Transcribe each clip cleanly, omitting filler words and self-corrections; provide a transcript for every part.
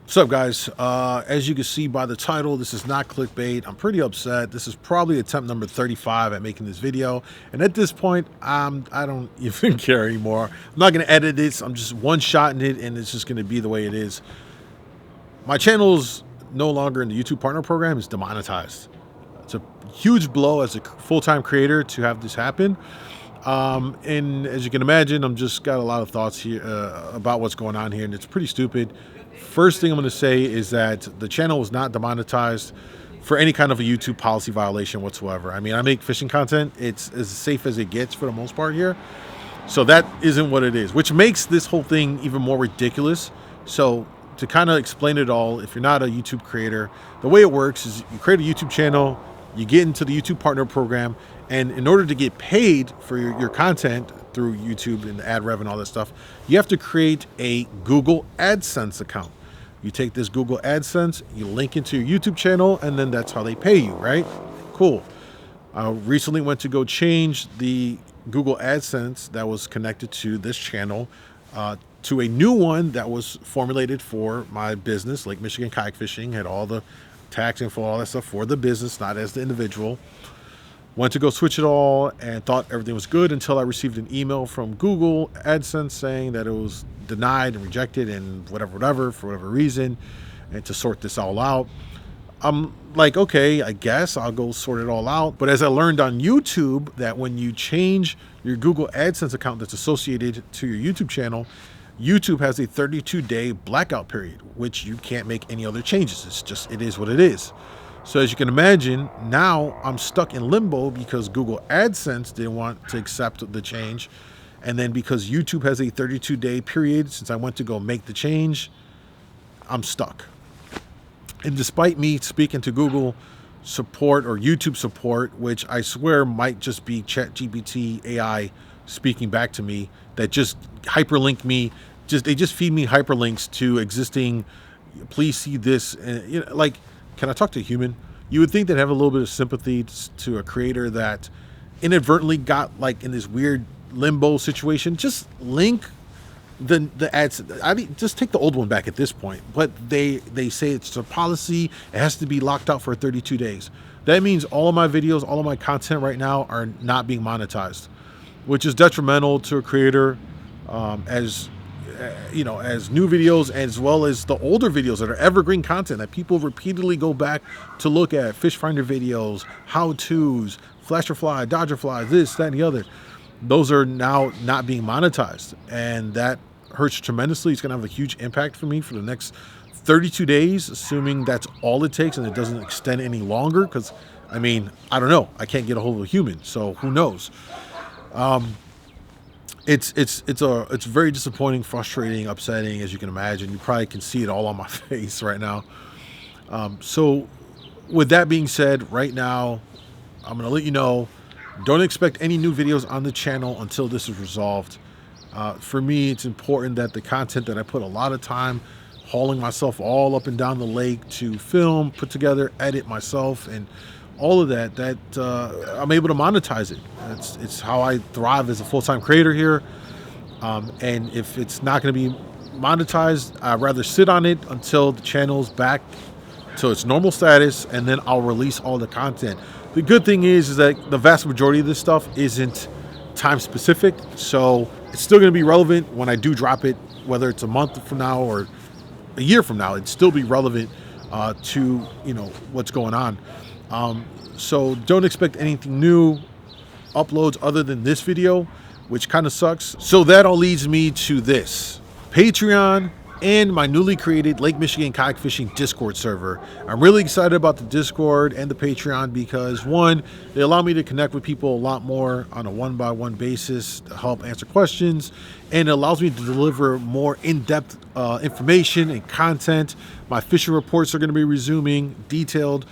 What's up, guys? As you can see by the title, this is not clickbait. I'm pretty upset. This is probably attempt number 35 at making this video, and at this point, I don't even care anymore. I'm not going to edit this. I'm just one-shotting it, and it's just going to be the way it is. My channel's no longer in the YouTube Partner Program. It's demonetized. It's a huge blow as a full-time creator to have this happen. And as you can imagine, I'm just got a lot of thoughts here about what's going on here, and it's pretty stupid. First thing I'm going to say is that the channel was not demonetized for any kind of a YouTube policy violation whatsoever. I mean, I make fishing content. It's as safe as it gets for the most part here. So that isn't what it is, which makes this whole thing even more ridiculous. So to kind of explain it all, if you're not a YouTube creator, the way it works is you create a YouTube channel, you get into the YouTube Partner Program, and in order to get paid for your content through YouTube and ad rev and all that stuff, you have to create a Google AdSense account. You take this Google AdSense, you link into your YouTube channel, and then that's how they pay you, right? Cool. I recently went to go change the Google AdSense that was connected to this channel to a new one that was formulated for my business, Lake Michigan Kayak Fishing, had all the tax info, all that stuff for the business, not as the individual. Went to go switch it all and thought everything was good until I received an email from Google AdSense saying that it was denied and rejected and whatever, for whatever reason, and to sort this all out. I'm like, okay, I guess I'll go sort it all out. But as I learned on YouTube, that when you change your Google AdSense account that's associated to your YouTube channel, YouTube has a 32-day blackout period, which you can't make any other changes. It's just, it is what it is. So as you can imagine, now I'm stuck in limbo because Google AdSense didn't want to accept the change. And then because YouTube has a 32-day period since I went to go make the change, I'm stuck. And despite me speaking to Google support or YouTube support, which I swear might just be ChatGPT AI speaking back to me, that just hyperlink me, they just feed me hyperlinks to existing, please see this, and you know, like, can I talk to a human? You would think they'd have a little bit of sympathy to a creator that inadvertently got like in this weird limbo situation. Just link the ads. I mean, just take the old one back at this point. But they say it's a policy. It has to be locked out for 32 days. That means all of my videos, all of my content right now are not being monetized, which is detrimental to a creator as new videos, as well as the older videos that are evergreen content that people repeatedly go back to look at, fish finder videos, how-tos, flasher fly, dodger fly, this, that, and the other. Those are now not being monetized, and that hurts tremendously. It's going to have a huge impact for me for the next 32 days, assuming that's all it takes and it doesn't extend any longer, because, I mean, I don't know. I can't get a hold of a human, so who knows? It's very disappointing, frustrating, upsetting, as you can imagine. You probably can see it all on my face right now. So with that being said, right now, I'm going to let you know, don't expect any new videos on the channel until this is resolved. For me, it's important that the content that I put a lot of time hauling myself all up and down the lake to film, put together, edit myself, and all of that I'm able to monetize it. It's how I thrive as a full-time creator here. And if it's not going to be monetized, I'd rather sit on it until the channel's back to its normal status, and then I'll release all the content. The good thing is that the vast majority of this stuff isn't time specific, so it's still going to be relevant when I do drop it, whether it's a month from now or a year from now. It'd still be relevant to what's going on. So don't expect anything new uploads other than this video, which kind of sucks. So that all leads me to this: Patreon and my newly created Lake Michigan Kayak Fishing Discord server. I'm really excited about the Discord and the Patreon because, one, they allow me to connect with people a lot more on a one-by-one basis to help answer questions, and it allows me to deliver more in-depth information and content. My fishing reports are going to be resuming, detailed.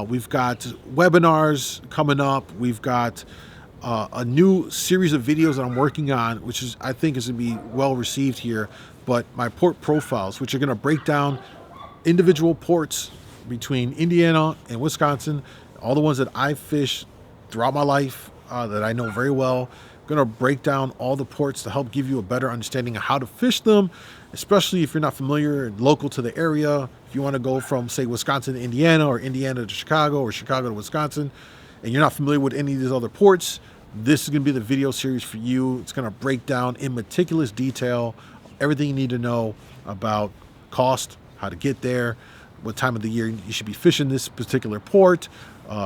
We've got webinars coming up. We've got a new series of videos that I'm working on, which I think is going to be well received here. But my port profiles, which are going to break down individual ports between Indiana and Wisconsin, all the ones that I fish throughout my life that I know very well, going to break down all the ports to help give you a better understanding of how to fish them, especially if you're not familiar and local to the area. If you want to go from, say, Wisconsin to Indiana, or Indiana to Chicago, or Chicago to Wisconsin, and you're not familiar with any of these other ports, this is going to be the video series for you. It's going to break down in meticulous detail everything you need to know about cost, how to get there, what time of the year you should be fishing this particular port,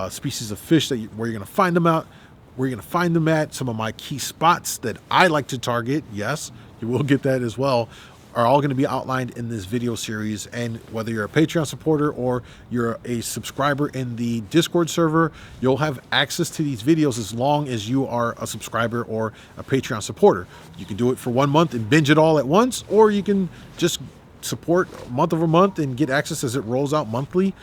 species of fish where you're going to find them out, where you're going to find them at, some of my key spots that I like to target. Yes, you will get that as well, are all going to be outlined in this video series. And whether you're a Patreon supporter or you're a subscriber in the Discord server, you'll have access to these videos as long as you are a subscriber or a Patreon supporter. You can do it for 1 month and binge it all at once, or you can just support month over month and get access as it rolls out monthly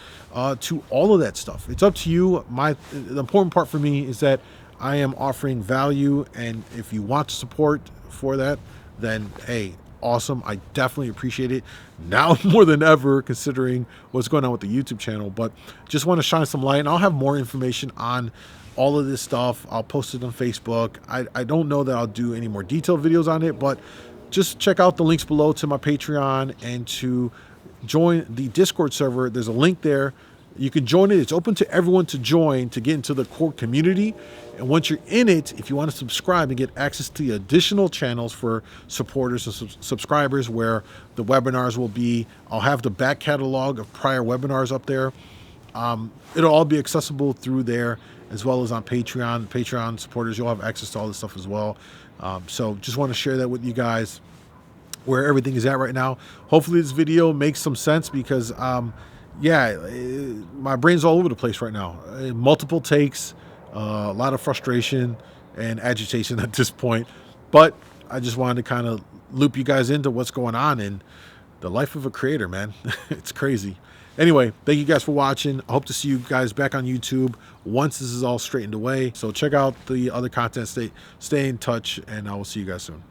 to all of that stuff. It's up to you. The important part for me is that I am offering value, and if you want to support for that, then hey, awesome. I definitely appreciate it now more than ever, considering what's going on with the YouTube channel. But just want to shine some light, and I'll have more information on all of this stuff. I'll post it on Facebook. I don't know that I'll do any more detailed videos on it, but just check out the links below to my Patreon and to join the Discord server. There's a link there. You can join it. It's open to everyone to join to get into the core community. And once you're in it, if you want to subscribe and get access to the additional channels for supporters and subscribers, where the webinars will be, I'll have the back catalog of prior webinars up there. It'll all be accessible through there, as well as on Patreon. Patreon supporters, you'll have access to all this stuff as well. So just want to share that with you guys, where everything is at right now. Hopefully this video makes some sense, because yeah, my brain's all over the place right now. Multiple takes, a lot of frustration and agitation at this point. But I just wanted to kind of loop you guys into what's going on in the life of a creator, man. It's crazy. Anyway, thank you guys for watching. I hope to see you guys back on YouTube once this is all straightened away. So check out the other content. Stay in touch, and I will see you guys soon.